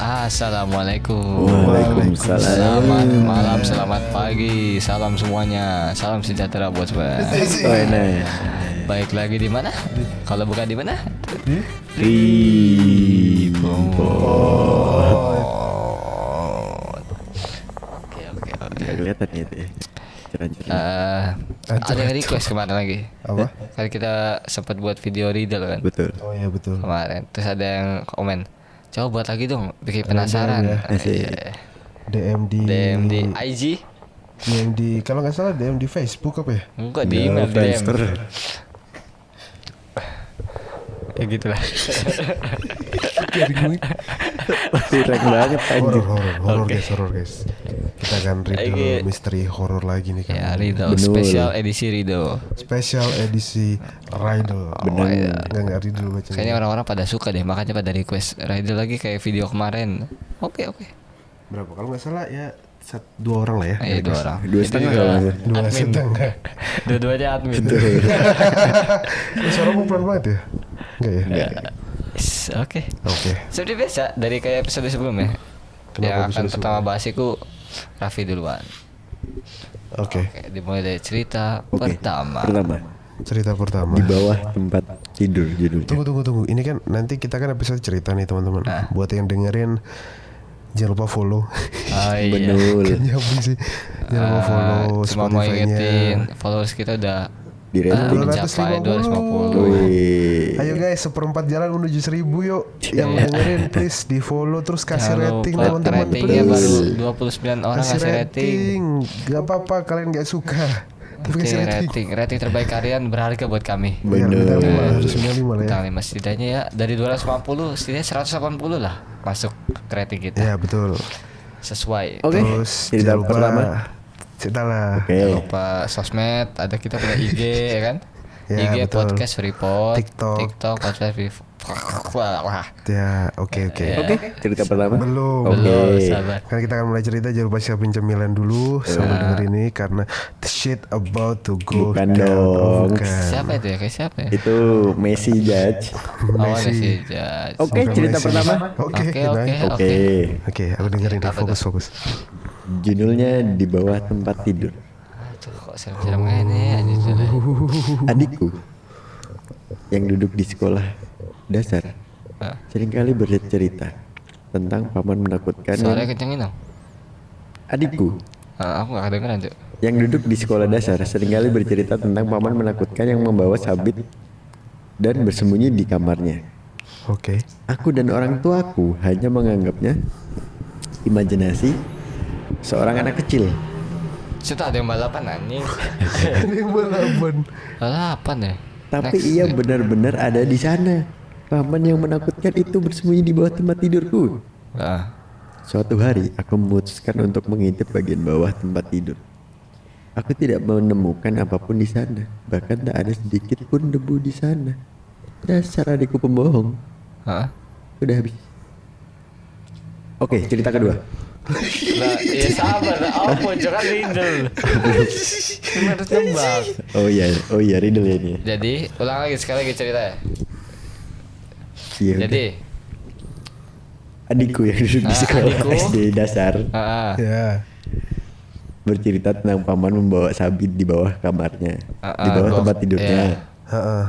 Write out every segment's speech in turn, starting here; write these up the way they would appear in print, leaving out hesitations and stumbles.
Assalamualaikum. Waalaikumsalam. Selamat malam, selamat pagi, salam semuanya, salam sejahtera buat semua. Baik lagi di mana? Kalau bukan di mana? Oke. Gak kelihatan ya itu ya. Ada yang request kemarin lagi. Apa? Kan kita sempat buat video riddle kan Betul. Oh iya betul. kemarin. Terus ada yang komen, coba buat lagi dong, bikin penasaran. Iya. DM di IG? DM di kalau nggak salah DM di Facebook apa ya? Enggak, di email DM. Friendster. Ya gitulah. Kurang banget anjir. Horor guys. Kita akan riddle misteri horor lagi nih kan. Ya, riddle Bener. spesial edisi riddle. Special edisi riddle. Bener. Enggak riddle bacanya. Kayaknya orang-orang pada suka deh, makanya pada request riddle lagi kayak video kemarin. Oke. Berapa? Kalau nggak salah ya 2 orang lah ya. Iya, 2 orang. 2,5 Itu juga kalau nggak Dua admin. setengah. Dua-duanya admin. Suara mau pelan banget ya? Enggak ya? Enggak. Yes, Oke. Oke. Seperti biasa dari kayak episode sebelumnya. Kenapa Yang akan episode pertama bahas itu Raffi duluan. Oke. Oke, dimulai dari cerita pertama. Cerita pertama. Di bawah tempat tidur judulnya. Tunggu. Ini kan nanti kita kan episode cerita nih teman-teman. Nah. Buat yang dengerin jangan lupa follow. Oh iya. Betul. Nyambung sih. Jangan lupa follow Cuma mau Spotify-nya. ingetin followers kita udah Di rating. mencapai 250. Wih. Ayo guys, seperempat jalan menuju 1000 yuk. Yang dengerin please di follow terus kasih Jangan rating lupa, teman-teman. ratingnya Please. baru 29 orang Kasih ngasih rating. Gak apa-apa kalian gak suka. Tapi Oke, kasih rating. rating terbaik kalian berharga buat kami. Biar bintang 5 Bener. harus bintang 5 lah ya. Bintang 5 setidaknya ya, dari 250 setidaknya 180 lah masuk ke rating kita. Ya betul. Sesuai. Oke. Terus Cerita jangan lupa pertama. cerita lah. Oke. Jangan lupa sosmed, ada kita punya IG ya kan? Ya, IG betul. podcast Freeport, TikTok. podcast Freeport. Wah, Ya oke. Oke, cerita pertama. Belum. Oke. belum sabar. Kan kita akan mulai cerita, jangan lupa siapin cemilan dulu sambil denger ini karena the shit about to go Bukan down. Oh, dong. bukan. Siapa itu ya? Kayak siapa ya? Itu Messi Judge. Messi Judge. Oke, Bukan cerita Messi. pertama. Oke. Oke. Oke, aku dengerin deh, Apa tuh? fokus. Judulnya di bawah tempat tidur. Aduh, kok serem-serem ini anjir. Adikku yang duduk di sekolah dasar seringkali bercerita tentang paman menakutkan Suaranya kencengin dong. adikku Aku gak kedengeran tuh. yang duduk di sekolah dasar seringkali bercerita tentang paman menakutkan yang membawa sabit dan bersembunyi di kamarnya. Oke. Aku dan orang tuaku hanya menganggapnya imajinasi seorang anak kecil. Situ ada yang balapan anjing. Yang balapan. Balapan ya. Tapi Next. ia benar-benar ada di sana. Paman yang menakutkan itu bersembunyi di bawah tempat tidurku. Suatu hari aku memutuskan untuk mengintip bagian bawah tempat tidur. Aku tidak menemukan apapun di sana, bahkan tak ada sedikit pun debu di sana. Dasar adikku pembohong. Hah? Udah habis. Oke, cerita kedua. Nah, ya sabar, apa jangan riddle. Ini harus tebak. Oh iya, riddle ya ini. Jadi, ulang lagi sekali lagi ceritanya. Iya. udah. Jadi, Adikku yang duduk di sekolah adikku. SD dasar Ya. bercerita tentang paman membawa sabit di bawah kamarnya, di bawah bawah- tempat tidurnya. iya. Heeh.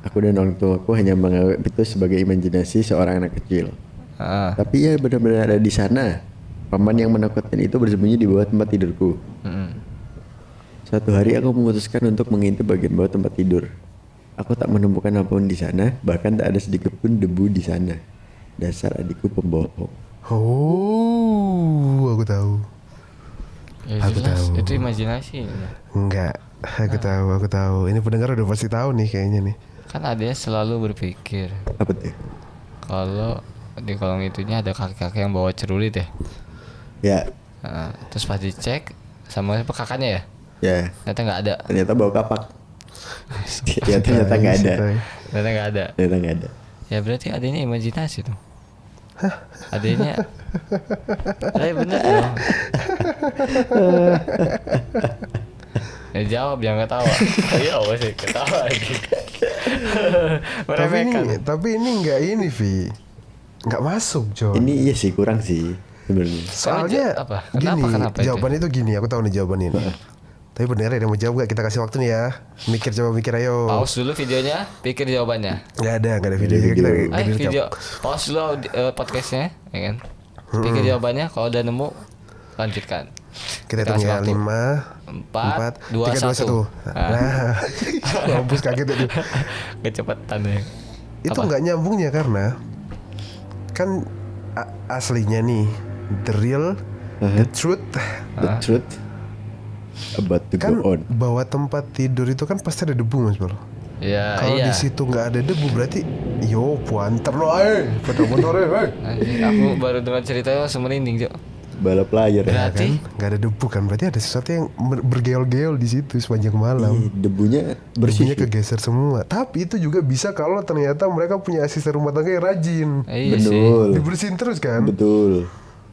Aku dan orang tuaku hanya menganggap itu sebagai imajinasi seorang anak kecil. Tapi ia benar-benar ada di sana. Paman yang menakutkan itu bersembunyi di bawah tempat tidurku. Suatu hari aku memutuskan untuk mengintip bagian bawah tempat tidur. Aku tak menemukan apapun di sana, bahkan tak ada sedikit pun debu di sana. Dasar adikku pembohong. Oh, aku tahu. Ya, Aku jelas, tahu. itu imajinasi. Enggak. Aku tahu. Ini pendengar udah pasti tahu nih kayaknya nih. Kan adanya selalu berpikir Apa tuh? kalau di kolong itunya ada kakek-kakek yang bawa celurit ya. Ya, Terus pas dicek sama apa kakaknya ya, ya. ternyata nggak ada. Ternyata bawa kapak. Ya ternyata nggak ada. Ternyata nggak ada. Ternyata nggak ada. Ya berarti adanya imajinasi tuh. Adanya. Ya bener dong. Ya jawab, jangan ketawa. Iya apa sih ketawa lagi. Meremehkan. Tapi ini enggak ini Vi. nggak masuk, John. Ini iya sih kurang sih sebenarnya. Soalnya apa? gini, Kenapa itu? jawabannya itu gini, aku tahu nih jawabannya ini. Tapi bener ada yang mau jawab gak? Kita kasih waktu nih ya. Coba mikir ayo. Pause dulu videonya, pikir jawabannya. Gak ada video. Kita Video, pause dulu podcastnya, ya kan? Pikir jawabannya, kalau udah nemu, lanjutkan. Kita hitung ya, 5, 4, 2, 3, 2, 1. Nah, mampus kaget tadi. Kecepatan ya. Itu nggak nyambungnya karena kan aslinya nih the real, the truth about to kan go on. bahwa tempat tidur itu kan pasti ada debu, Mas Bro. Ya, Kalau iya. di situ nggak ada debu berarti yo puanter lo pada motor Anjing, aku baru dengar ceritanya langsung merinding, Cok. Balap layar ya. Berarti kan nggak ada debu kan berarti ada sesuatu yang bergeol-geol di situ sepanjang malam. Iya, debunya bersih. Debunya kegeser semua. Tapi itu juga bisa kalau ternyata mereka punya asisten rumah tangga yang rajin. Iya sih. Betul. Dibersihin terus kan. Betul.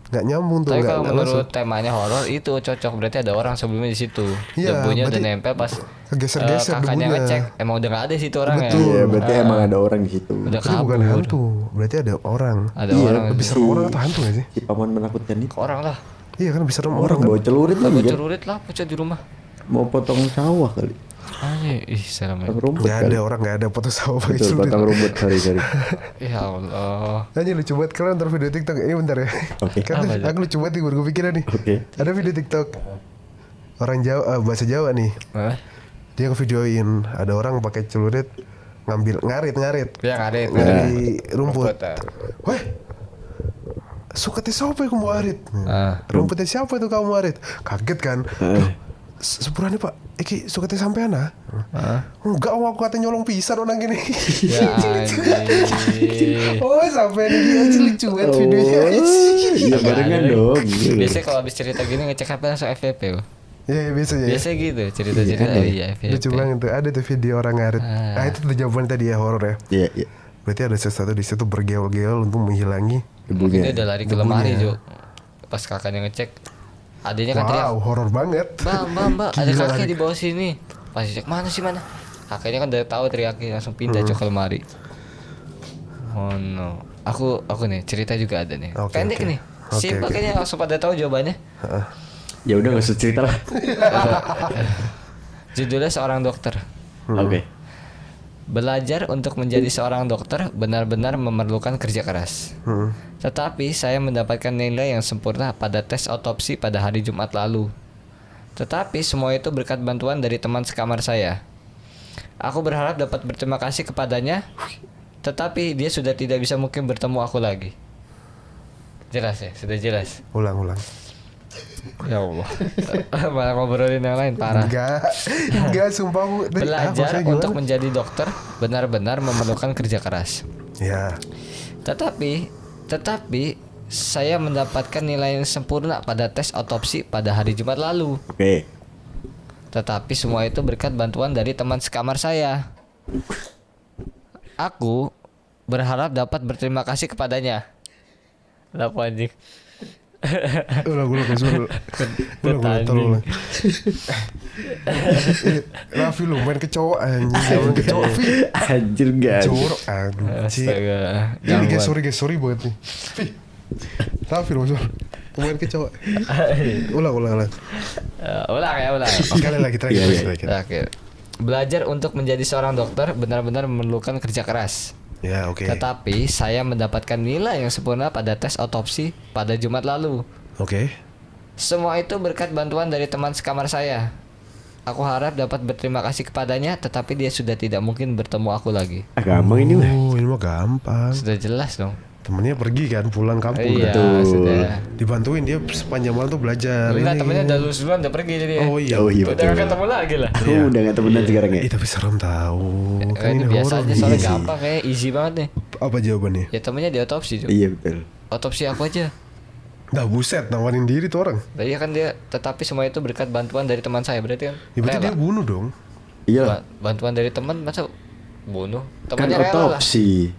Nggak nyambung tuh. Tapi nggak kalau masuk. menurut temanya horor itu cocok, berarti ada orang sebelumnya di situ. Iya, Debunya udah berarti nempel pas kegeser-geser kakaknya debunya. ngecek, emang udah nggak ada di situ orangnya. Iya, berarti emang ada orang di situ. Udah Berarti bukan kabur. hantu. Berarti ada orang. Ada Iya, orang Lebih serem orang atau hantu gak sih? Si paman menakutkan itu. orang lah. Iya kan lebih serem Orang orang kan. bawa celurit lagi Bawa kan. celurit lah, pucat di rumah. Mau potong sawah kali. Anjir, ih serem ya. Potong rumput Nggak kali. ada orang, nggak ada foto sawah pakai Betul, celurit. potong rumput. Sorry. Ya Allah. Nanya lucu banget, kalian nonton video TikTok. Bentar ya. Oke. Kan Apa aja? aku lucu banget nih, baru kepikiran nih. Oke. Ada video TikTok orang Jawa, bahasa Jawa nih. Hah? Dia ngevideoin ada orang pakai celurit ngambil ngarit Ya ngarit. dari rumput. ah. Weh, sukatnya siapa yang kamu arit? Ah. Rumputnya siapa itu kamu arit? Kaget kan? Loh, sepurane Pak, iki sukatnya sampean ah? Enggak, aku katanya nyolong pisan orang gini. Ya anjing. Oh sampai ini aja lucu banget videonya. Iya barengan dong. Biasanya kalau habis cerita gini ngecek HP langsung FVP loh. Iya biasa ya. Biasa gitu cerita-cerita. Iya FVP. Lucu banget tuh, ada tuh video orang ngarit. Nah itu tuh jawaban tadi ya, horor ya. Iya. Berarti ada sesuatu di situ bergeol-geol untuk menghilangi. Mungkin dia Debunya. udah lari ke lemari Jo. Pas kakaknya ngecek, adanya kan teriak, Wow, horor banget. Mbak, ada Gila, kakek lari. di bawah sini. Pas cek mana. Kakeknya kan udah tahu teriaknya, langsung pindah ke lemari. Oh no. Aku nih cerita juga ada nih. Oke, Pendek oke. nih. Oke, Simpel oke. kayaknya langsung pada tahu jawabannya. Ya udah nggak usah cerita lah. Judulnya seorang dokter. Oke. Belajar untuk menjadi seorang dokter benar-benar memerlukan kerja keras. Tetapi saya mendapatkan nilai yang sempurna pada tes otopsi pada hari Jumat lalu. Tetapi semua itu berkat bantuan dari teman sekamar saya. Aku berharap dapat berterima kasih kepadanya, tetapi dia sudah tidak bisa mungkin bertemu aku lagi. Jelas ya, sudah jelas. Ulang. Ya Allah. Malah ngobrolin yang lain parah. Enggak, sumpah aku Belajar maksudnya gimana? untuk menjadi dokter benar-benar memerlukan kerja keras. Ya. Tetapi saya mendapatkan nilai yang sempurna pada tes otopsi pada hari Jumat lalu. Oke. Tetapi semua itu berkat bantuan dari teman sekamar saya. Aku berharap dapat berterima kasih kepadanya. Kenapa anjing? Ulang tolong. Raffi lu main kecoa anjing, jangan kecoa Fi. Anjir gak. Jorok anjing. Astaga. Ini guys, Gangguan. sorry banget nih. Fi. Raffi lu main kecoa. Ulang. Ulang. Sekali lagi terakhir. Oke. Belajar untuk menjadi seorang dokter benar-benar memerlukan kerja keras. Ya, oke. Tetapi saya mendapatkan nilai yang sempurna pada tes otopsi pada Jumat lalu. Oke. Semua itu berkat bantuan dari teman sekamar saya. Aku harap dapat berterima kasih kepadanya, tetapi dia sudah tidak mungkin bertemu aku lagi. Gampang ini mah. Oh, ini mah gampang. Sudah jelas dong. Temennya pergi kan, pulang kampung Iya, kan. sudah. Dibantuin dia sepanjang malam tuh belajar. Enggak, Ini. temennya udah lulus duluan, udah pergi jadi. Oh iya. Oh iya Udah betul. gak ketemu lagi lah. Iya. Udah gak temenan sekarang ya. Tapi serem tahu. Kan Ini ini biasa horor. aja, soalnya Iya sih. gampang, kayak easy banget nih. Apa jawabannya? Ya temennya di otopsi juga. Iya betul. Otopsi aku aja. Dah buset, nawarin diri tuh orang. Nah, iya kan dia, tetapi semua itu berkat bantuan dari teman saya, berarti kan. Ya berarti rela. dia bunuh dong. Iya lah. Bantuan dari teman masa bunuh? Kan Temannya rela lah. otopsi.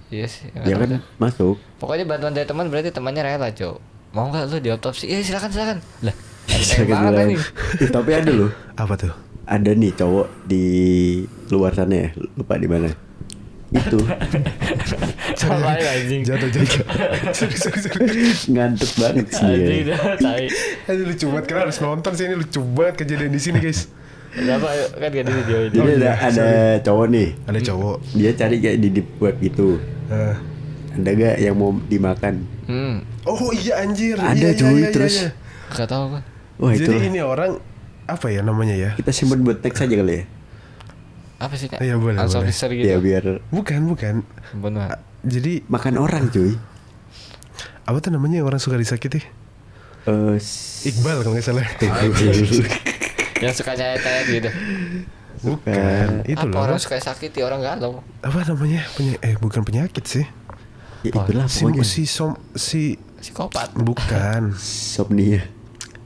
Iya sih. Ya kan masuk. Pokoknya bantuan dari teman berarti temannya rela, Cok. Mau nggak lu diotopsi? Iya silakan. Lah, Silakan, banget silakan. nih. Tapi ada loh. Apa tuh? Ada nih cowok di luar sana ya. Lupa di mana. Itu Cobain anjing. Jatuh. Sorry. ngantuk banget sih. Anjing Ya. dah, tai. Ini lucu banget, karena harus nonton sih, ini lucu banget kejadian di sini guys. Kenapa kan gak di video ini? Jadi iya, ada cowok nih, Ada cowok. dia cari kayak di deep web gitu. Ada gak yang mau dimakan? Oh iya anjir. Ada, Iya, cuy, iya, terus. iya. Gak tau apa. Wah itu Jadi ini orang apa ya namanya ya? kita simpen buat teks aja kali ya. Apa sih kak? Iya, boleh, House boleh. officer gitu. Ya biar Bukan. Benar. Jadi makan orang cuy. apa tuh namanya orang suka disakiti? Iqbal kalau nggak salah. Yang suka nyayat-nyayat gitu. Bukan. Itu Apa loh. orang suka sakiti orang galau? Apa namanya? Bukan penyakit sih. Ya, itulah Si pokoknya. Psikopat. Bukan. Somnia.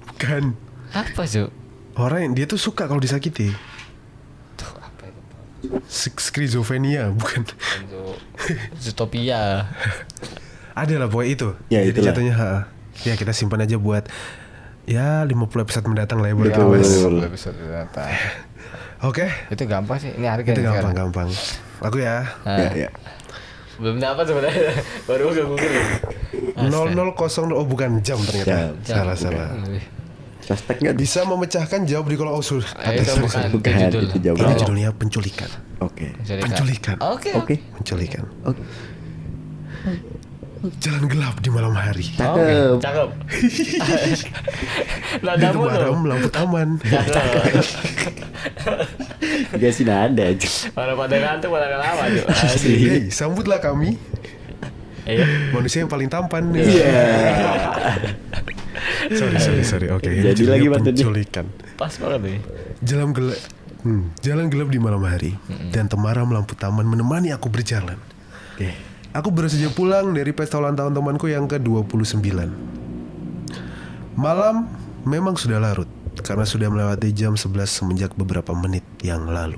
Bukan. Apa Ju? Orang yang dia tuh suka kalau disakiti. Tuh apa itu? Skizofrenia, bukan. Zootopia. Ada lah pokoknya itu. Ya, Jadi itulah. jatuhnya ya kita simpan aja buat ya 50 episode mendatang lah ya buat Betul. kita bahas. Episode datang. Oke. Itu gampang sih. Ini harga Itu nih sekarang. gampang. Aku ya. Ya. Belum dapat sebenarnya. Baru gue google. 0000 oh bukan jam ternyata. Jam. Salah. Suspek nggak? Bisa memecahkan jawab di kolom usul. Itu bukan. Itu Bukan, judul. itu jawab. Ini judulnya penculikan. Oke. Penculikan. Oke. Oke. Penculikan. Oke. Jalan gelap di malam hari. Cakep. Cakep. Di Nadamu Temaram tuh. lampu taman. Gak sih nada aja. Pada ngantuk pada lama tuh. Asli. Hey, sambutlah kami. Iya. Manusia yang paling tampan. Iya. Sorry. Oke. ini Jadi judulnya lagi bantuin dia. penculikan. Pas banget nih. Jalan gelap di malam hari dan temaram lampu taman menemani aku berjalan. Oke. Aku baru saja pulang dari pesta ulang tahun temanku yang ke-29. Malam memang sudah larut karena sudah melewati jam 11 semenjak beberapa menit yang lalu.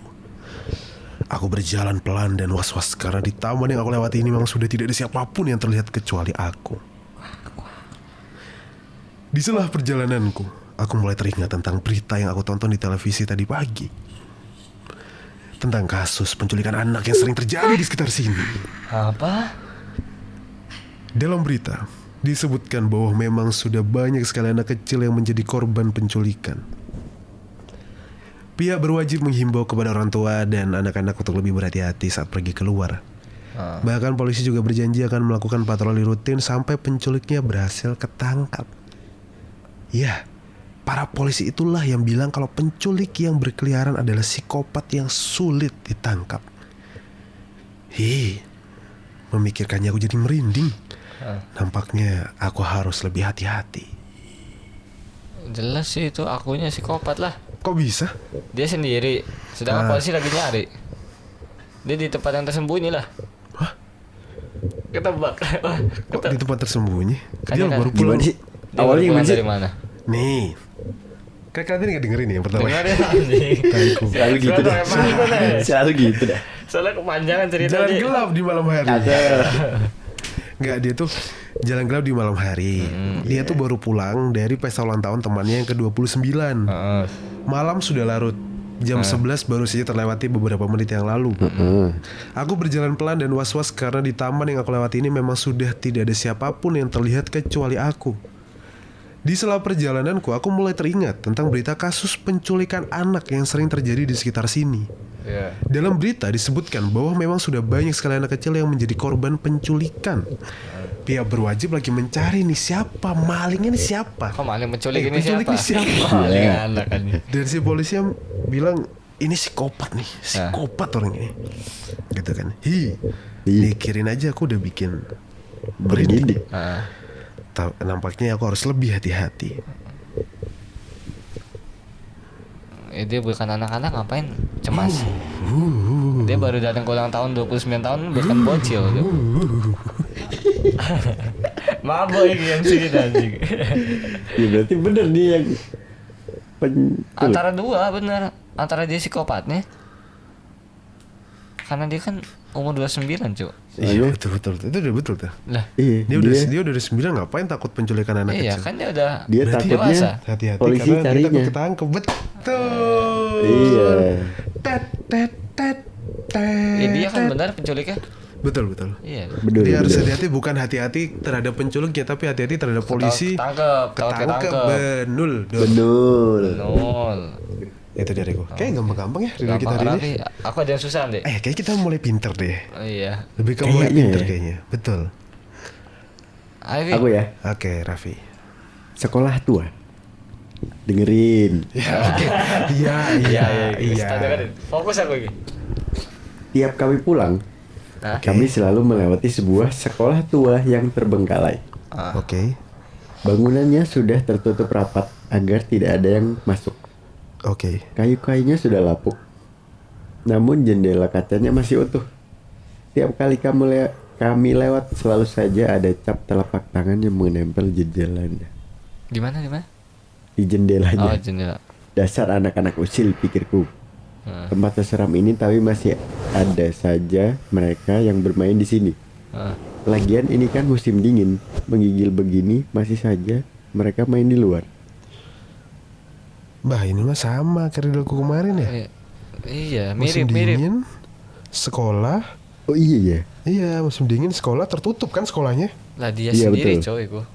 Aku berjalan pelan dan was-was karena di taman yang aku lewati ini memang sudah tidak ada siapapun yang terlihat kecuali aku. Di sela perjalananku, aku mulai teringat tentang berita yang aku tonton di televisi tadi pagi. Tentang kasus penculikan anak yang sering terjadi di sekitar sini. Apa? Dalam berita, disebutkan bahwa memang sudah banyak sekali anak kecil yang menjadi korban penculikan. Pihak berwajib menghimbau kepada orang tua dan anak-anak untuk lebih berhati-hati saat pergi keluar. Bahkan polisi juga berjanji akan melakukan patroli rutin sampai penculiknya berhasil ketangkap. Ya, para polisi itulah yang bilang kalau penculik yang berkeliaran adalah psikopat yang sulit ditangkap. Memikirkannya aku jadi merinding. Nampaknya aku harus lebih hati-hati. Jelas sih itu akunya psikopat lah. Kok bisa? Dia sendiri. Sedangkan polisi lagi nyari. Dia di tempat yang tersembunyi lah. Hah? Ketebak. Kok di tempat tersembunyi? Kan Dia dia baru kan- pulang. Gimana sih? Dia Awalnya baru gimana pulang sih? dari mana? Nih. Kan kalian nggak dengerin ya yang pertama? Dengarin anjing. Selalu gitu dah. Selalu gitu dah. Soalnya kepanjangan cerita Jalan dia. gelap di malam hari. Cakep. Enggak, dia tuh jalan gelap di malam hari. Dia tuh baru pulang dari pesta ulang tahun temannya yang ke-29. Malam sudah larut. Jam 11 baru saja terlewati beberapa menit yang lalu. Aku berjalan pelan dan was-was karena di taman yang aku lewati ini memang sudah tidak ada siapapun yang terlihat kecuali aku. Di sela perjalananku, aku mulai teringat tentang berita kasus penculikan anak yang sering terjadi di sekitar sini. Iya. Dalam berita disebutkan bahwa memang sudah banyak sekali anak kecil yang menjadi korban penculikan. Pihak berwajib lagi mencari nih siapa malingnya nih siapa. Kok maling menculik ini penculik siapa? ini siapa? Maling anak kan. Dan si polisi yang bilang ini psikopat nih, psikopat orang ini, gitu kan. Mikirin aja aku udah bikin merinding. Nampaknya aku harus lebih hati-hati. Dia bukan anak-anak ngapain cemas. Dia baru datang ke ulang tahun 29 tahun bukan bocil tuh. Mabok yang sih anjing. Ya berarti bener nih yang Antara dua bener. Antara dia psikopatnya. Karena dia kan umur 29 cuy. Iya betul. Itu udah betul tuh. Lah Iya, Dia udah 9 ngapain takut penculikan anak iya kecil? kan dia udah dia Berarti takutnya dewasa. Hati-hati polisi karena carinya. kita ketangkep. Betul. Iya. Tet tet tet Dia kan benar penculiknya. Betul. Iya. Betul, Dia harus betul. hati-hati, bukan hati-hati terhadap penculiknya, tapi hati-hati terhadap polisi. Ketangkep. Benul. Betul. Itu dariku. Kayak gampang-gampang ya dari kita hari ini. Tapi aku ada yang susah deh. Kayak kita mulai pinter deh. Oh, iya. Lebih ke mulai Kayaknya pinter ya. kayaknya. Betul. Ayo, Aku ya, Oke, Raffi. sekolah tua. Dengerin. Iya. Fokus aku ini. Tiap kami pulang, kami selalu melewati sebuah sekolah tua yang terbengkalai. Oke. Bangunannya sudah tertutup rapat agar tidak ada yang masuk. Oke. Kayu-kayunya sudah lapuk, namun jendela kacanya masih utuh. Tiap kali kami lewat selalu saja ada cap telapak tangan yang menempel di jalannya. Di mana? Di jendelanya. Oh, jendela. Dasar anak-anak usil, pikirku. Tempat seseram ini tapi masih ada saja mereka yang bermain di sini. Lagian ini kan musim dingin, menggigil begini masih saja mereka main di luar. Bah, ini mah sama kayak riddleku kemarin ya. Iya, Musim mirip. dingin, sekolah. Oh iya ya. Iya, musim dingin sekolah tertutup kan sekolahnya. Lah dia Iya, sendiri betul. coy gua.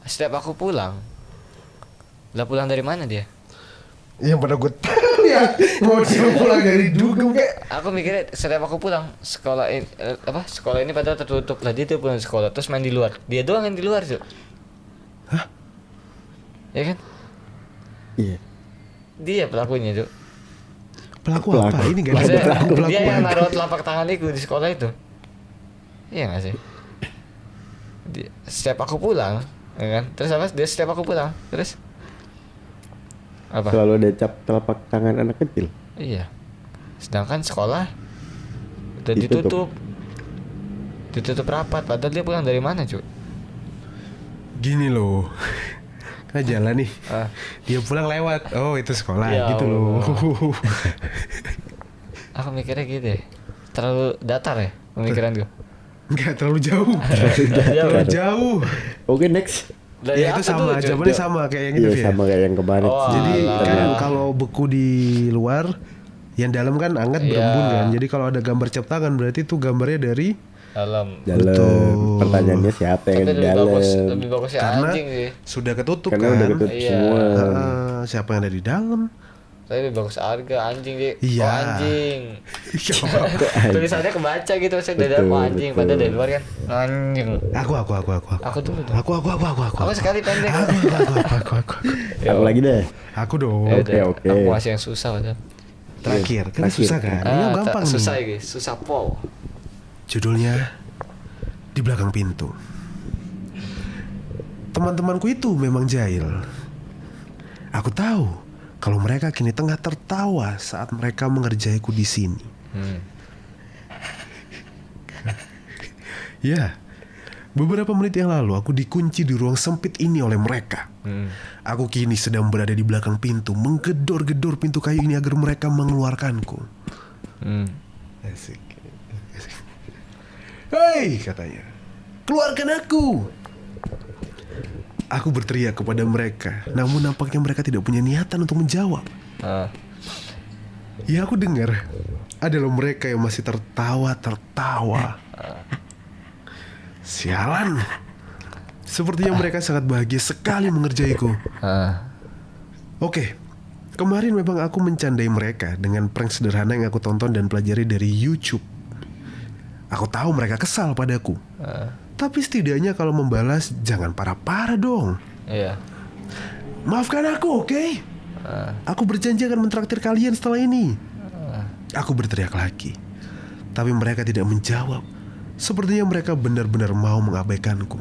Setiap aku pulang. Lah pulang dari mana dia? Yang pada gue tahu ya, mau dia pulang dari dugem kayak. Aku mikirnya setiap aku pulang sekolah ini sekolah ini padahal tertutup. Lah dia tuh pulang sekolah terus main di luar. Dia doang yang di luar, Cuk. Hah? Ya kan? Iya. Dia pelakunya, Cuk. Pelaku apa? Ini gak ada Maksudnya, pelaku dia yang apa? naruh telapak tangan itu di sekolah itu. Iya gak sih? Setiap aku pulang, ya kan? Terus apa? Dia setiap aku pulang, terus apa? Selalu ada cap telapak tangan anak kecil. Iya. Sedangkan sekolah udah Ditutup. ditutup rapat. Padahal dia pulang dari mana, cuy? Gini loh. Kan jalan nih. Ah. Dia pulang lewat. Oh, itu sekolah Ya gitu loh. Aku mikirnya gitu ya. Terlalu datar ya pemikiran gue. Enggak terlalu jauh. Jauh. Terlalu jauh. Oke, next. Ya itu sama, jawabannya sama kayak yang itu Iya, ya. sama kayak yang kemarin. Oh, Jadi alah. kan kalau beku di luar, yang dalam kan hangat Iya. berembun kan. Jadi kalau ada gambar cap tangan berarti itu gambarnya dari Dalam. Dalam. Betul. Pertanyaannya siapa yang Tapi di dalam? lebih bagus ya karena anjing sih. sudah ketutup Karena kan. udah ketutup Iya. semua. Siapa yang ada di dalam? Tapi lebih bagus harga anjing deh. Iya. Oh, anjing. Tulisannya kebaca gitu maksudnya dari Betul, dalam anjing betul. padahal dari luar kan anjing. Aku Aku dulu dong. Aku Aku sekali pendek. Aku. Aku lagi deh. Aku dong. Ya Oke, udah, oke. Aku masih yang susah padahal. Terakhir, kan Terakhir. susah kan? Ini yang gampang nih. Susah ya guys, susah pol. Judulnya Di Belakang Pintu. Teman-temanku itu memang jahil. Aku tahu kalau mereka kini tengah tertawa saat mereka mengerjaiku di sini. Ya, beberapa menit yang lalu aku dikunci di ruang sempit ini oleh mereka. Aku kini sedang berada di belakang pintu, menggedor-gedor pintu kayu ini agar mereka mengeluarkanku. Asik. Hei, katanya, keluarkan aku. Aku berteriak kepada mereka, namun nampaknya mereka tidak punya niatan untuk menjawab. Ya aku dengar adalah mereka yang masih tertawa-tertawa. Sialan. Sepertinya mereka sangat bahagia sekali mengerjaiku. Oke, kemarin memang aku mencandai mereka dengan prank sederhana yang aku tonton dan pelajari dari YouTube. Aku tahu mereka kesal padaku. Tapi setidaknya kalau membalas jangan parah-parah dong. Iya. Maafkan aku, oke? Aku berjanji akan mentraktir kalian setelah ini. Aku berteriak lagi, tapi mereka tidak menjawab. Sepertinya mereka benar-benar mau mengabaikanku.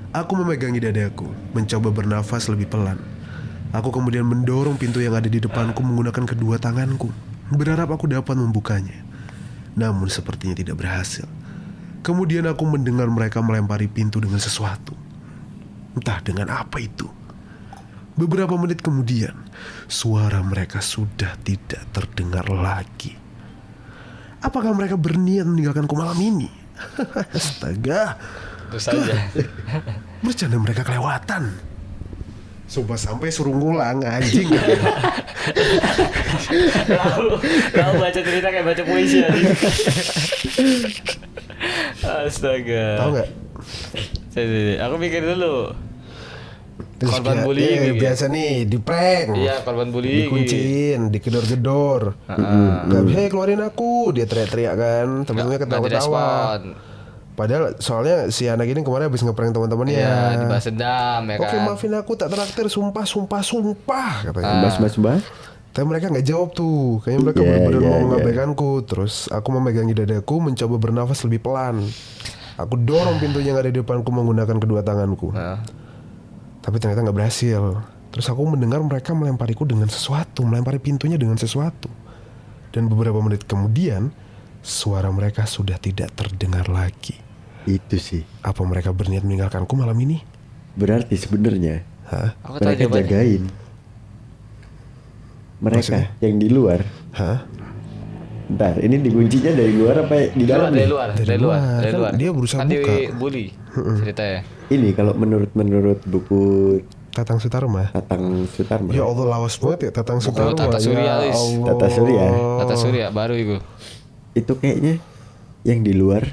Aku memegangi dadaku, mencoba bernafas lebih pelan. Aku kemudian mendorong pintu yang ada di depanku menggunakan kedua tanganku, berharap aku dapat membukanya. Namun sepertinya tidak berhasil. Kemudian aku mendengar mereka melempari pintu dengan sesuatu. Entah dengan apa itu. Beberapa menit kemudian, suara mereka sudah tidak terdengar lagi. Apakah mereka berniat meninggalkanku malam ini? Astaga. Terus saja. Bercanda mereka kelewatan. Sumpah sampai suruh ngulang anjing. Kau baca cerita kayak baca puisi ya. Astaga. Tahu nggak? Aku pikir dulu. Terus Korban bullying gitu. biasa nih di prank. Iya, korban bullying. Dikunciin, digedor-gedor. Gak bisa keluarin aku, dia teriak-teriak kan, temen-temennya Nggak ketawa-ketawa. direspon. Padahal soalnya si anak ini kemarin habis ngeprank teman-temannya. Iya, dibalas dendam ya Oke, kan. maafin aku tak traktir, sumpah katanya. Mbah. Tapi mereka nggak jawab tuh, kayaknya mereka Iya, benar-benar iya, mau iya. mengabaikanku. Terus aku memegangi dadaku, mencoba bernafas lebih pelan. Aku dorong pintunya yang ada di depanku menggunakan kedua tanganku. Tapi ternyata nggak berhasil. Terus aku mendengar mereka melempariku dengan sesuatu, melempari pintunya dengan sesuatu. Dan beberapa menit kemudian, suara mereka sudah tidak terdengar lagi. Itu sih. Apa mereka berniat meninggalkanku malam ini? Berarti sebenarnya Hah? Aku tahu mereka jawabannya. jagain. Mereka Maksudnya? yang di luar. Hah? Ntar ini dikuncinya dari luar apa di dalam Dari nih? luar, Dari dari luar, luar. dari Kan luar. dia berusaha kan buka. dibully ceritanya. Ini kalau menurut buku Tatang Sutarma. Tatang Sutarma. Ya Allah, lawas banget ya Tatang Sutarma. Tata Surya, Ya Lis. Allah. Tata Surya. Kata Surya baru itu. Itu kayaknya yang di luar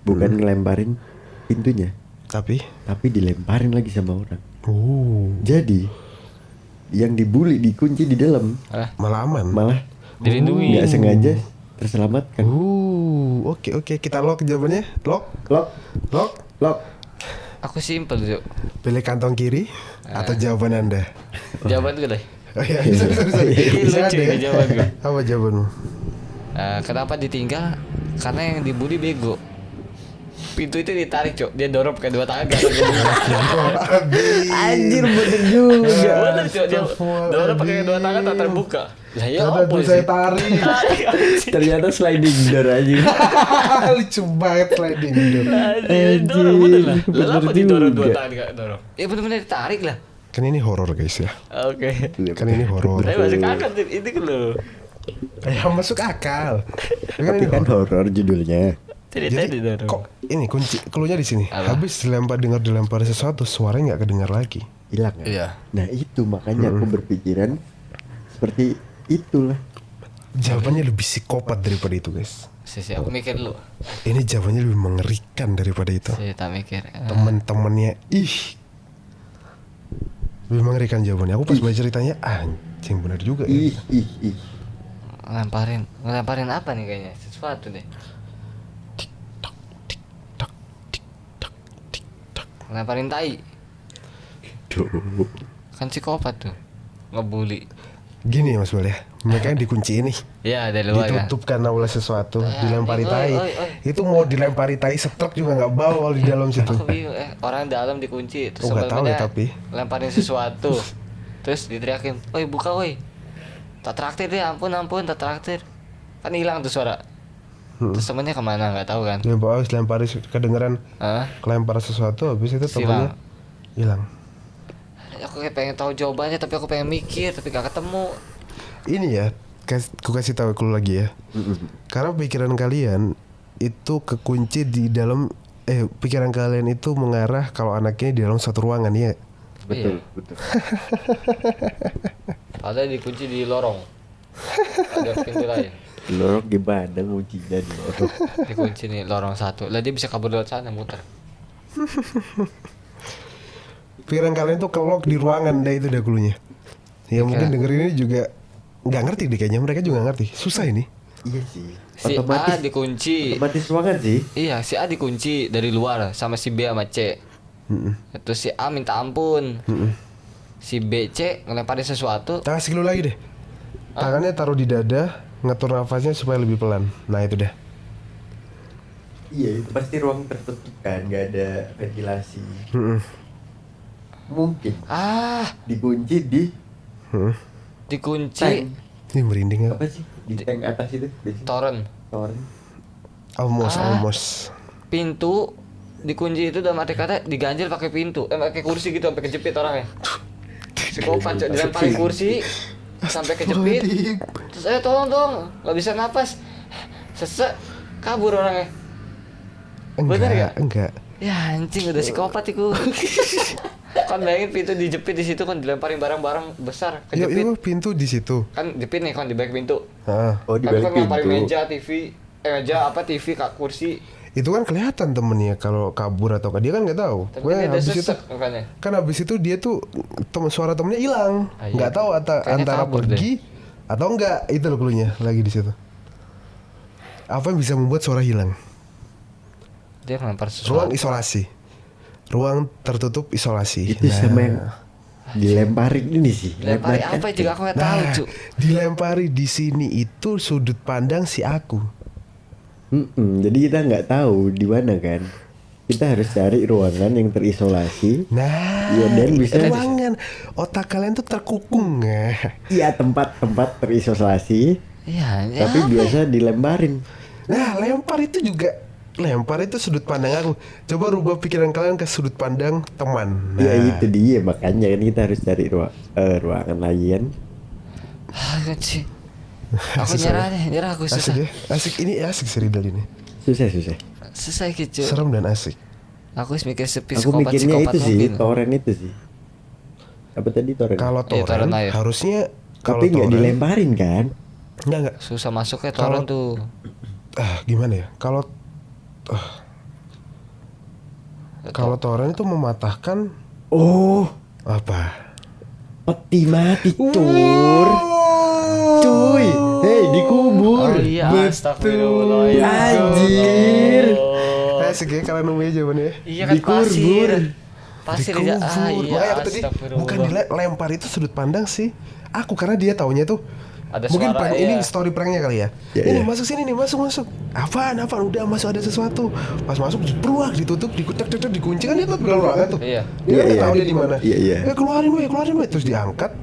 bukan ngelemparin pintunya, Tapi tapi dilemparin lagi sama orang. Jadi Yang dibully dikunci di dalam, malah aman. malah Dilindungi. nggak sengaja terselamatkan. Oke, kita lock jawabannya. Lock. Lock. Aku simpel Cuk. Pilih kantong kiri atau jawaban Anda? Jawaban gue deh. Oh iya, bisa. Ini Bisa lucu deh. ini jawaban gue. Apa jawabanmu? Kenapa ditinggal? Karena yang dibully bego. Pintu itu ditarik Cuk. Dia dorong pakai dua tangan. Anjir bener juga. Bener Cuk. Dia dorong pakai dua tangan tak terbuka. Lah ya Ada apa tuh sih? saya tarik. Ternyata sliding door aja. Lucu banget sliding door. Anjir, dorong bener lah. Lah bener apa didorong dua juga. tangan gak dorong? Ya bener-bener ditarik lah. Kan ini horor guys ya. Oke. Kan ini horor. Tapi masuk akal Tin. Ini kan lo. Ya masuk akal. Kan Tapi ini kan horor. horor judulnya. Ceritanya Jadi didorong. kok ini kunci klunya di sini. Apa? Habis dilempar sesuatu, suaranya nggak kedengar lagi. Hilang kan? Iya. Nah itu makanya aku berpikiran seperti itulah. Jawabannya lebih psikopat daripada itu guys. Sisi aku mikir dulu. Ini jawabannya lebih mengerikan daripada itu. Saya tak mikir. Temen-temennya lebih mengerikan jawabannya. Aku pas baca ceritanya anjing bener juga ya. Ih. Ngelemparin apa nih kayaknya? Sesuatu deh. Ngelemparin tai. Duh. Kan psikopat tuh. Ngebully. Gini ya Mas Bal ya. Mereka yang dikunci ini. Ya dari luar kan. Ditutup karena oleh sesuatu, dilempari oi, tai. oi. Itu mau dilempari tai setruk juga nggak bawa di dalam situ. Aku bingung orang dalam dikunci terus Oh, nggak tahu ya, sebelumnya tapi. lemparin sesuatu. Terus diteriakin, "Woi, buka woi. Tak traktir deh, ampun, tak traktir." Kan hilang tuh suara. Terus temennya kemana nggak tahu kan. Dilempari kedengeran Hah? kelempar sesuatu habis itu temennya hilang. Aku kayak pengen tahu jawabannya tapi aku pengen mikir tapi gak ketemu. Ini ya, aku kasih tahu clue lagi ya. Karena pikiran kalian itu kekunci di dalam pikiran kalian itu mengarah kalau anaknya di dalam satu ruangan ya. Betul. Padahal dikunci di lorong. Ada pintu lain. Lorong gimana nguncinya di lorong? Dikunci nih lorong satu. Lah dia bisa kabur lewat sana muter. Pikiran kalian tuh kelok di ruangan itu dah cluenya. Ya mungkin dengerin ini juga nggak ngerti deh kayaknya, mereka juga nggak ngerti. Susah ini. Iya sih. Si A dikunci. Otomatis ruangan sih. Iya, si A dikunci dari luar sama si B sama C. Terus si A minta ampun. Si B, C ngelemparin sesuatu. Tangan sekilo lagi deh. Tangannya taruh di dada, ngatur nafasnya supaya lebih pelan. Nah itu dah. Iya, itu pasti ruang tertutup kan, nggak ada ventilasi. Mungkin dikunci di Dikunci tank. Ini merinding ya. Apa sih di tank atas itu? Biasanya. toren. Almost. Pintu dikunci itu dalam arti kata diganjel pakai pintu. Pakai kursi gitu sampai kejepit orangnya. Psikopat Cok, dilemparin kursi sampai kejepit. Terus tolong dong, nggak bisa napas. Sesek kabur orangnya. Bener nggak? Enggak. Ya anjing udah psikopat itu. Kan bayangin pintu dijepit di situ kan dilemparin barang-barang besar kejepit. Iya, pintu di situ. Kan jepit nih kan di balik pintu. Heeh. Oh di Kan balik kan lemparin pintu. meja TV, meja apa TV kak kursi. Itu kan kelihatan temennya kalau kabur atau dia kan nggak tahu. Tapi Pokoknya dia ada habis itu sesek makanya. kan habis itu dia tuh suara temennya hilang. Ah, iya. Nggak tahu Kayaknya antara kabur pergi atau enggak. Itu loh cluenya lagi di situ. Apa yang bisa membuat suara hilang? Dia ngelempar Ruang sesuatu. isolasi. Ruang tertutup isolasi. Itu sama yang dilemparin ini sih. Lempari Lempar apa juga aku nggak tahu cu. dilempari di sini itu sudut pandang si aku. Jadi kita nggak tahu di mana kan. Kita harus cari ruangan yang terisolasi. Nah, Iya, dan bisa- ruangan otak kalian tuh terkukung ya. Iya tempat-tempat terisolasi. Iya, Tapi biasa dilemparin. Nah, lempar itu sudut pandang aku. Coba rubah pikiran kalian ke sudut pandang teman. Ya Nah, itu dia makanya kan kita harus cari ruangan lain. Anjing. Aku nyerah nih, nyerah aku asik susah. ya, asik ini asik sih Ridal ini. Susah. Susah gitu. Serem dan asik. Aku mikir Aku mikirnya itu sih mungkin. toren itu sih. Apa tadi toren? Kalau Iya, toren toren air. harusnya kalau Tapi nggak toren dilemparin kan? enggak. Susah masuknya torrent tuh. Gimana ya? Kalau toren itu mematahkan Oh, apa? peti mati tur. Cuy, hei dikubur. Oh iya, Betul. astagfirullah ya. Anjir. Asik ya kalian nemunya jawabannya. Iya kan Dikubur. pasir. Pasir Dikubur. aja. Iya, Makanya aku tadi astagfirullah. bukan dilempar itu sudut pandang sih. Aku karena dia taunya tuh Ada mungkin suara, ini iya. story pranknya kali ya. Iya, Ini iya. masuk sini nih, masuk. Apaan? Udah masuk ada sesuatu. Pas masuk beruang ditutup, dikunci kan dia tuh dalam ruangan tuh. Iya. Dia Iya, kan iya. tahu dia di mana. Iya. Keluarin weh. Terus diangkat,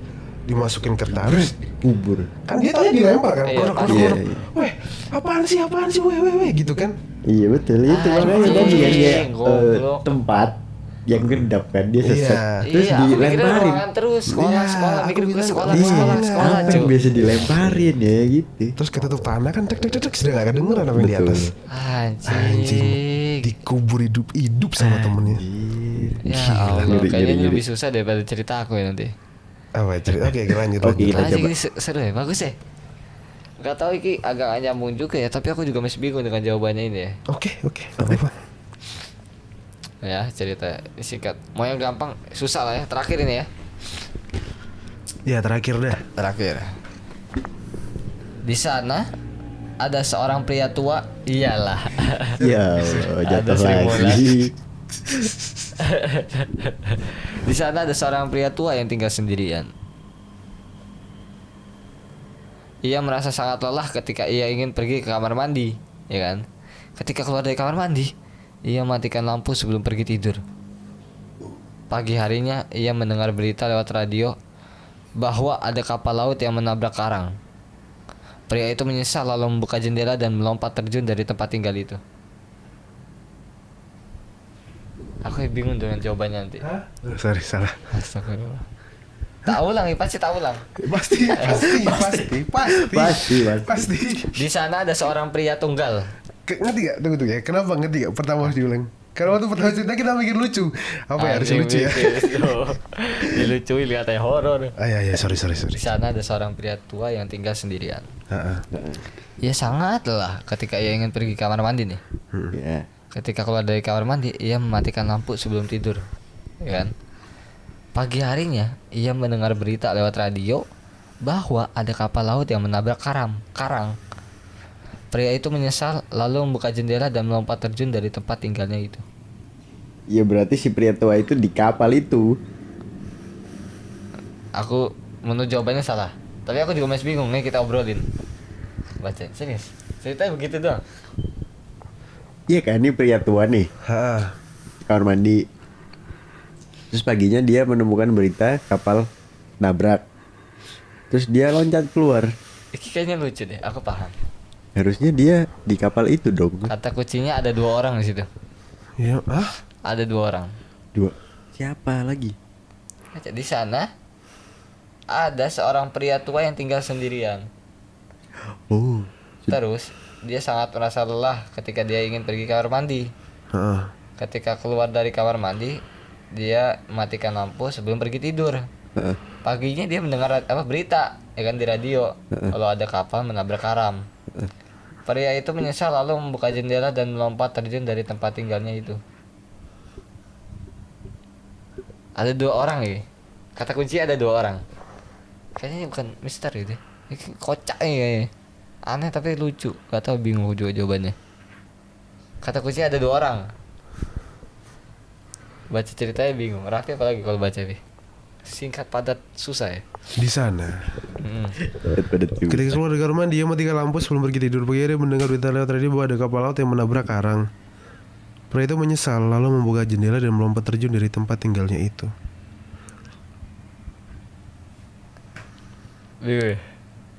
dimasukin ke taruh. Kubur. Kan dia taunya dilempar kan. Iya, Keluar. iya. Weh, apaan sih weh gitu kan. Iya betul itu makanya Anjing, tadi kan dia goblok. tempat yang gendap kan dia sesek. Iya. Terus Iya, aku mikirnya dilemparin. ruangan terus, sekolah, Iya, sekolah, aku mikir gue bilang, sekolah, iya, sekolah, Kan cuy. biasa dilemparin ya gitu. Terus ketutup tanah kan tek sudah gak kedengeran apa yang di atas. Anjing, Anjing. dikubur hidup sama temennya. Anjir. Ya Gila, Allah, ngeri, kayaknya ngeri, ini ngeri. lebih susah daripada cerita aku ya nanti. Apa cerita? Oke, lanjut. Oke, kita Anjing coba. ini seru ya, bagus ya. Gak tahu iki agak gak nyambung juga ya, tapi aku juga masih bingung dengan jawabannya ini ya. Oke. Gak apa-apa. Ya cerita singkat. Mau yang gampang, susah lah ya. Terakhir ini ya. Ya terakhir dah. Terakhir. Di sana ada seorang pria tua. Iyalah. Ya Allah, jatuh Ada Sri lagi. Di sana ada seorang pria tua yang tinggal sendirian. Ia merasa sangat lelah ketika ia ingin pergi ke kamar mandi, ya kan? Ketika keluar dari kamar mandi, ia matikan lampu sebelum pergi tidur. Pagi harinya, ia mendengar berita lewat radio bahwa ada kapal laut yang menabrak karang. Pria itu menyesal lalu membuka jendela dan melompat terjun dari tempat tinggal itu. Aku bingung dengan jawabannya nanti. Sorry, salah. Astagfirullah. Tak ulang, pasti tak ulang. Pasti. Di sana ada seorang pria tunggal. Ngerti gak? Tunggu ya. Kenapa ngerti gak? Pertama harus diulang. Karena waktu pertama cerita kita mikir lucu. Apa ya harus lucu ya? Dilucuin katanya horor. Ya, sorry. Di sana ada seorang pria tua yang tinggal sendirian. Heeh. Ia sangat lelah ketika ia ingin pergi ke kamar mandi nih. Ya. Ketika keluar dari kamar mandi, ia mematikan lampu sebelum tidur, ya kan? Pagi harinya, ia mendengar berita lewat radio bahwa ada kapal laut yang menabrak karang. Pria itu menyesal lalu membuka jendela dan melompat terjun dari tempat tinggalnya itu. Ya berarti si pria tua itu di kapal itu. Aku menurut jawabannya salah, tapi aku juga masih bingung nih, kita obrolin. Baca, serius. Ceritanya begitu doang. Iya kan ini pria tua nih. Heeh. Kamar mandi. Terus paginya dia menemukan berita kapal nabrak. Terus dia loncat keluar. Ini kayaknya lucu deh, aku paham. Harusnya dia di kapal itu dong. Kata kuncinya ada 2 orang di situ. Ya, Ada 2 orang. Dua. Siapa lagi? Di sana ada seorang pria tua yang tinggal sendirian. Oh. Terus dia sangat merasa lelah ketika dia ingin pergi ke kamar mandi. Heeh. Ketika keluar dari kamar mandi, dia matikan lampu sebelum pergi tidur. Paginya dia mendengar berita ya kan di radio kalau ada kapal menabrak karam. Pria itu menyesal lalu membuka jendela dan melompat terjun dari tempat tinggalnya itu. Ada 2 orang ya. Kata kunci ada 2 orang. Kayaknya ini bukan misteri deh. Ini kocak nih kayaknya. Aneh tapi lucu. Gak tahu, bingung juga jawabannya. Kata kunci ada 2 orang. Baca ceritanya bingung. Raffi apalagi kalau baca Pi? Singkat padat susah ya. Di sana. Ketika keluar dari kamar mandi, dia matikan lampu sebelum pergi tidur. Pagi dia mendengar berita lewat radio bahwa ada kapal laut yang menabrak karang. Pria itu menyesal lalu membuka jendela dan melompat terjun dari tempat tinggalnya itu.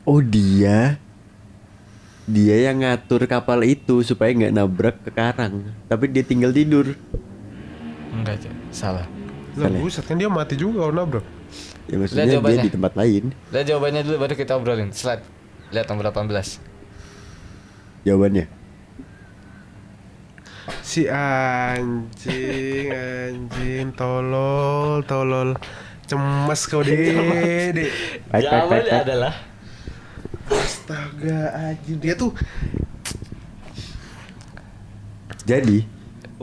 Oh dia yang ngatur kapal itu supaya nggak nabrak ke karang, tapi dia tinggal tidur. Enggak, salah. Lah buset, kan dia mati juga kalau nabrak. Ya maksudnya dia di tempat lain. Lihat jawabannya dulu baru kita obrolin. Slide. Lihat nomor 18. Jawabannya. Si anjing tolol. Cemas kau dek. Jawabannya adalah Astaga anjing. Dia tuh Jadi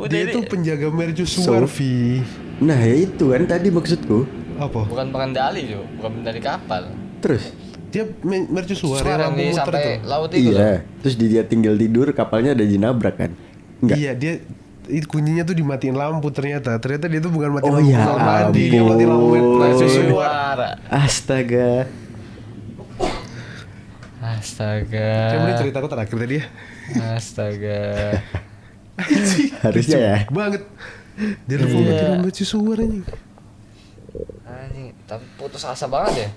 dia tuh penjaga mercusuar, Vi. Nah ya itu kan tadi maksudku. Apa? bukan pengendali Jo, bukan pengendali kapal. Terus Dia mercusuar Suara yang lampu nih muter sampai tuh. laut itu loh. iya, terus dia tinggal tidur, kapalnya ada di nabrak kan? Enggak. Iya, dia itu kuncinya tuh dimatiin lampu ternyata. Ternyata dia tuh bukan matiin Oh, lampu ya kamar mandi, dia ampun. matiin lampu mercusuar. Suara. Astaga. Astaga. Coba ini ceritaku terakhir tadi ya. Astaga. Harusnya ya. Banget. Dia lupa matiin lampu mercusuar anjing. Anjing, tapi putus asa banget ya.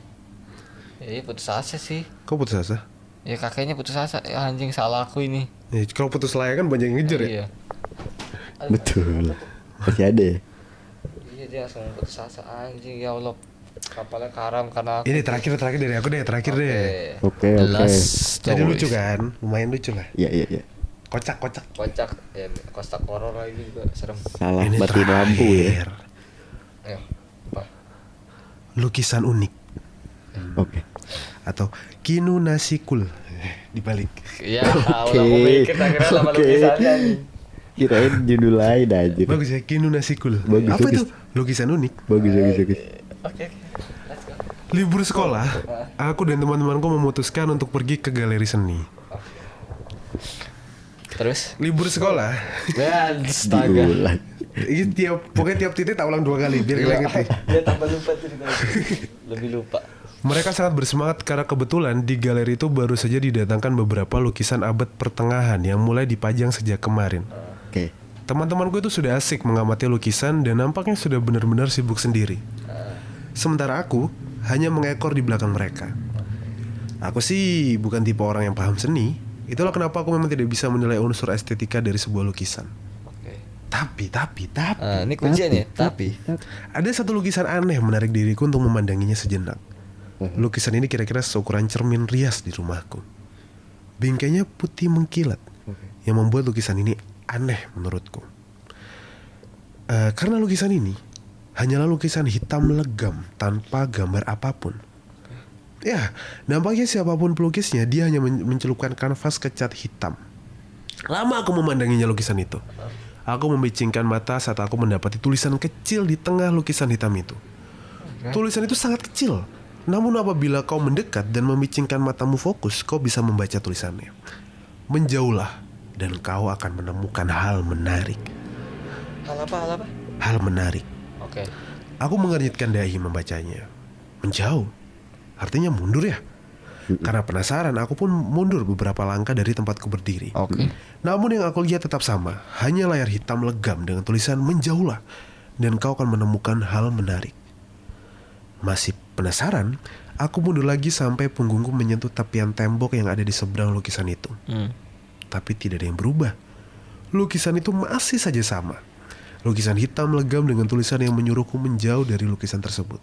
Iya putus asa sih. Kok putus asa? Ya kakeknya putus asa. Ya anjing salah aku ini. Ya, kalau putus layak kan banyak yang ngejar ya. Iya. Betul. Masih ada ya? Iya dia langsung putus asa anjing ya Allah. Kapalnya karam karena aku. Ini terakhir dari aku deh, terakhir deh. Oke. Jadi lucu kan? Lumayan lucu lah. Iya. Kocak. Kocak ya, Costa Corona ini juga serem. Salah Ini matiin lampu ya. Ayo. Apa? Lukisan unik Oke. atau Kinunasikul dibalik. Iya, Allah aku mikir akhirnya nama Oke. lukisannya nih. Kirain judul lain aja. Bagus ya, Kinunasikul. Bagus, Apa bagus. itu? Lukisan unik. Bagus. Oke. Let's go. Libur sekolah, aku dan teman-temanku memutuskan untuk pergi ke galeri seni. Terus? Libur sekolah. Ya, astaga. Diulang. Ini pokoknya tiap titik tak ulang 2 kali biar kalian ngerti. Dia tambah lupa ceritanya. Lebih lupa. Mereka sangat bersemangat karena kebetulan di galeri itu baru saja didatangkan beberapa lukisan abad pertengahan yang mulai dipajang sejak kemarin. Oke. Teman-temanku itu sudah asik mengamati lukisan dan nampaknya sudah benar-benar sibuk sendiri. Sementara aku hanya mengekor di belakang mereka. Aku sih bukan tipe orang yang paham seni. Itulah kenapa aku memang tidak bisa menilai unsur estetika dari sebuah lukisan. Oke. Tapi Ini kunciannya, tapi ada satu lukisan aneh menarik diriku untuk memandanginya sejenak. Lukisan ini kira-kira seukuran cermin rias di rumahku. Bingkainya putih mengkilat, yang membuat lukisan ini aneh menurutku. Karena lukisan ini hanyalah lukisan hitam legam tanpa gambar apapun. Ya, nampaknya siapapun pelukisnya, dia hanya mencelupkan kanvas ke cat hitam. Lama aku memandanginya lukisan itu. Aku membicingkan mata saat aku mendapati tulisan kecil di tengah lukisan hitam itu. Tulisan itu sangat kecil. Namun apabila kau mendekat dan membicingkan matamu fokus, kau bisa membaca tulisannya. Menjauhlah dan kau akan menemukan hal menarik. hal apa? Hal menarik. Oke. Aku mengernyitkan dahi membacanya. Menjauh. Artinya mundur ya. Karena penasaran, aku pun mundur beberapa langkah dari tempatku berdiri. Oke. Namun yang aku lihat tetap sama. Hanya layar hitam legam dengan tulisan menjauhlah. Dan kau akan menemukan hal menarik. Masih penasaran, aku mundur lagi sampai punggungku menyentuh tepian tembok yang ada di seberang lukisan itu. Tapi tidak ada yang berubah. Lukisan itu masih saja sama. Lukisan hitam legam dengan tulisan yang menyuruhku menjauh dari lukisan tersebut.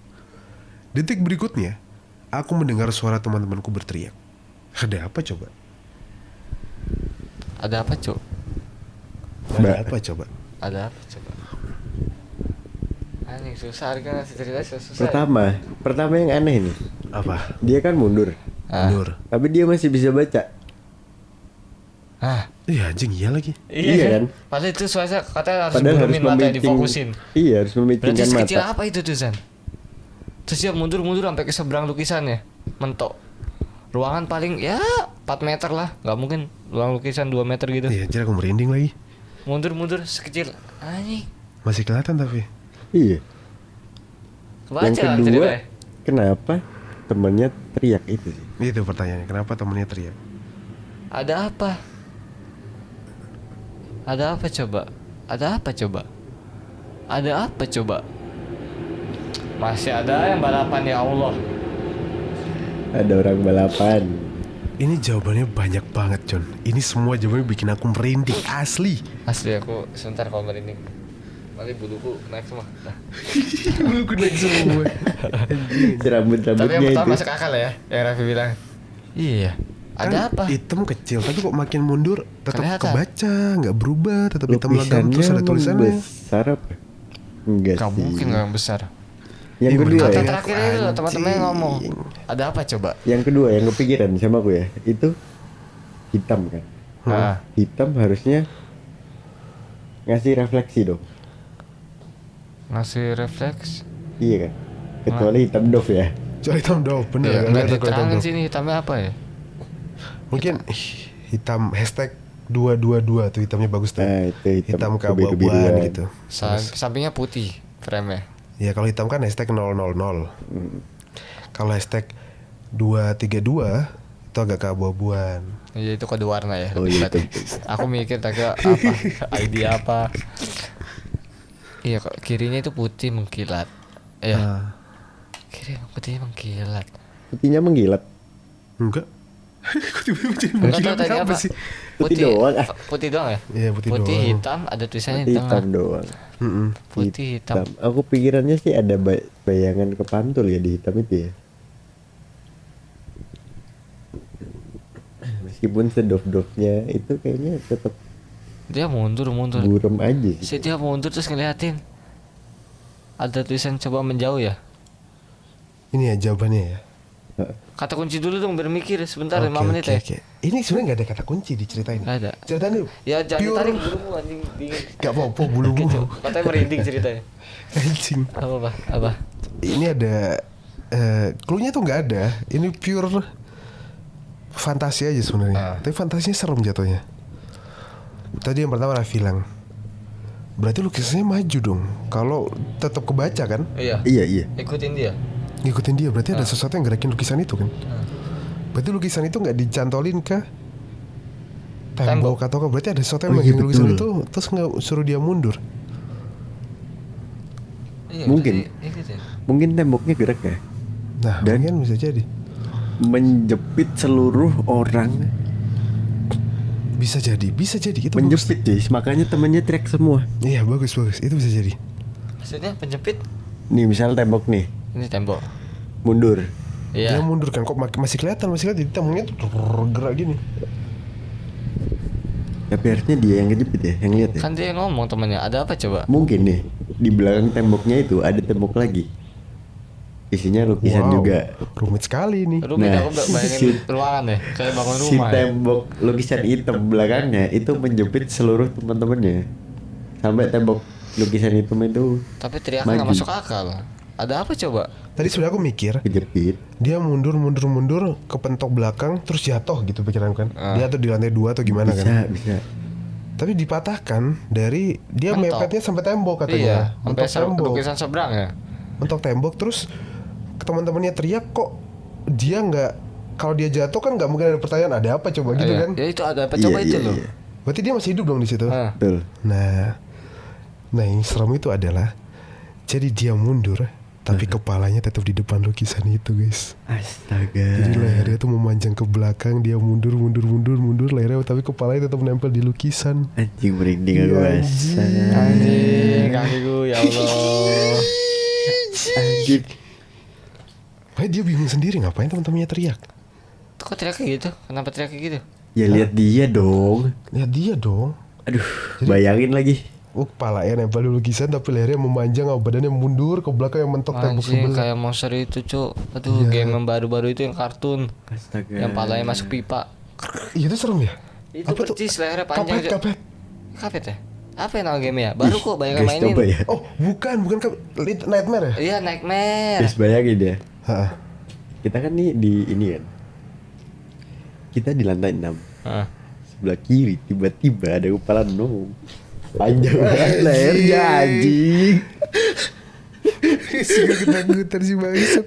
Detik berikutnya, aku mendengar suara teman-temanku berteriak. Ada apa coba? Ada apa, Cuk? Ada apa coba? Ada apa coba? Anjing susah kan cerita susah. Pertama yang aneh nih. Apa? Dia kan mundur. Mundur. Tapi dia masih bisa baca. Iya anjing iya lagi. Iya kan? Padahal itu suara katanya harus Padahal burumin mata difokusin. Iya, harus Berarti memetingkan sekecil mata. apa itu tuh San? Terus dia mundur sampai ke seberang lukisannya. Mentok. Ruangan paling ya 4 meter lah. Gak mungkin ruang lukisan 2 meter gitu. Iya anjir aku merinding lagi. Mundur sekecil. Anjing. Masih kelihatan tapi. Iya. Kebaca Yang lah kedua, ceritanya. kenapa temannya teriak itu sih? Itu pertanyaannya. Kenapa temennya teriak? Ada apa? Ada apa coba? Ada apa coba? Ada apa coba? Masih ada yang balapan ya Allah. Ada orang balapan. Ini jawabannya banyak banget John. Ini semua jawabannya bikin aku merinding. Asli. Asli aku sebentar kalau merinding. Nanti buluku naik semua. Nah. Aku naik semua. Tapi yang Rambut-rambutnya pertama itu. masuk akal ya. Yang Raffi bilang. Iya. Ada apa? Hitam kecil tapi kok makin mundur tetap Kelihatan. kebaca, nggak berubah, tetap hitam legam Lukisannya terus ada emang tulisannya. besar apa? Enggak Gak sih. mungkin gak besar. Yang Ih, kedua Kata ya. terakhir itu loh, teman-teman yang ngomong. Ada apa coba? Yang kedua yang kepikiran sama aku ya, itu hitam kan. Ah. Hitam harusnya ngasih refleksi dong. Ngasih refleks. Iya kan? Kecuali hitam dof ya. Coba hitam dong, bener Ya, nggak nggak kelihatan kalau hitam diterangin dong. sini hitamnya apa ya? Mungkin hitam hashtag 222 tuh hitamnya bagus tuh. Nah, itu hitam keabu-abuan kebiru-biruan. gitu. Sampingnya putih frame-nya. Ya kalau hitam kan hashtag 000. Kalau hashtag 232 itu agak keabu-abuan. Iya itu kode warna ya. Oh, lebih iya, berarti. Aku mikir tadi apa ID apa. Iya kok kirinya itu putih mengkilat. Iya. Ah. Kiri putih mengkilat. Putihnya menggilat. Enggak. Kok tiba-tiba jadi Enggak tahu mengkilat tadi apa apa sih? Putih doang, ah. Putih doang ya? Iya putih doang. hitam ada tulisannya di Hitam tengah. doang. Mm-mm. Putih hitam. Aku pikirannya sih ada bayangan kepantul ya di hitam itu ya. Meskipun sedof-dofnya itu kayaknya tetap Dia mundur. buram aja sih. Dia mundur terus ngeliatin. Ada tulisan coba menjauh ya. Ini ya jawabannya ya. Kata kunci dulu dong bermikir sebentar Oke, 5 menit oke, ya. oke. Ini sebenarnya nggak ada kata kunci di cerita ini. Nggak ada. Ceritain dulu. Ya jangan Pure. tarik bulumu anjing dingin. Gak apa-apa bulu-bulu. Katanya merinding ceritanya. Anjing. Apa? Ini ada clue-nya tuh nggak ada. Ini pure fantasi aja sebenarnya. Tapi fantasinya serem jatuhnya. Tadi yang pertama Raffi bilang, berarti lukisannya maju dong. Kalau tetap kebaca kan, Iya. Iya. Ikutin dia. ngikutin dia. Berarti ada sesuatu yang gerakin lukisan itu kan. Berarti lukisan itu nggak dicantolin ke tembok atau apa? Berarti ada sesuatu yang Oh, iya, megangin lukisan betul. itu, terus nggak suruh dia mundur. Iya, Mungkin. berarti ikut ya. Mungkin temboknya gerak ya. Nah, Dan- mungkin bisa jadi. Menjepit seluruh orang. Bisa jadi itu bagus. Menjepit guys, makanya temannya teriak semua. Iya bagus itu bisa jadi. Maksudnya penjepit Nih misal tembok nih, ini tembok. mundur. Dia Iya. mundur kan, kok masih kelihatan jadi temennya tuh gerak gini. Tapi harusnya dia yang kejepit ya, yang lihat ya. Kan dia ngomong temannya, ada apa coba? Mungkin nih di belakang temboknya itu ada tembok lagi. Isinya lukisan Wow, juga. rumit sekali nih. Rumit Nah, aku bayangin si- ruangan ya, kayak bangun Si rumah. Ya. tembok lukisan hitam belakangnya itu menjepit seluruh teman-temannya. Sampai tembok lukisan hitam itu Tapi teriaknya nggak maju. masuk akal. Ada apa coba? Tadi sudah aku mikir, kejepit. dia mundur kepentok belakang terus jatuh gitu pikiran kan. Dia tuh di lantai 2 atau gimana kan. Bisa. Tapi dipatahkan dari dia Mentok. mepetnya sampai tembok Iya, katanya. sampai Mentok tembok. lukisan seberang ya. Mentok tembok terus teman-temannya teriak kok dia nggak, kalau dia jatuh kan nggak mungkin ada pertanyaan ada apa coba gitu Iya. kan. Ya itu ada apa coba itu loh. Iya. Berarti dia masih hidup dong di situ. Ah. Betul. Nah yang serem itu adalah jadi dia mundur tapi kepalanya tetap di depan lukisan itu guys. Astaga. Jadi lehernya tuh memanjang ke belakang, dia mundur lehernya tapi kepalanya tetap nempel di lukisan. Anjing merinding aku Iya, asa. Anjing, kakiku ya Allah. Anjing. Makanya dia bingung sendiri ngapain teman-temannya teriak. Kok teriak kayak gitu? Kenapa teriak kayak gitu? Ya lihat dia dong. Lihat dia dong. Aduh, bayangin lagi. kepalanya nempel di lukisan tapi lehernya memanjang, badannya mundur ke belakang yang mentok tembok Anjing sebelah. kayak monster itu cuk. Aduh game yang baru-baru itu yang kartun. Astaga. Yang palanya masuk pipa. Iya itu serem ya. Itu Apa tuh? percis lehernya panjang Cuk. Kapet. Kapet ya? Apa ya nama game ya? Baru kok banyak yang Guys, mainin. coba ya. Oh bukan Nightmare ya? Iya Nightmare. Guys, bayangin ya. Hah. Kita kan nih di ini kan. Kita di lantai 6. Heeh. Sebelah kiri tiba-tiba ada kepala nong. Panjang banget lehernya anjing. Suka ketakutan sih bangsat.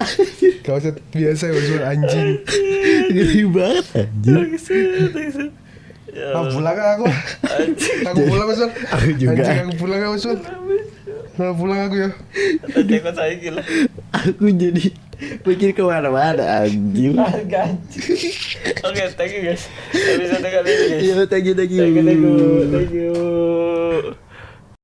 Kau biasa ya maksud anjing. Gede banget anjing. Pulang aku. Aku pulang Mas. Aku juga. Anjing aku pulang Mas. Pulang aku ya. Takut saya gila. Aku jadi mikir kemana-mana anjing. Oke, thank you guys. Episode kali ini guys. Iya, thank you. Thank you.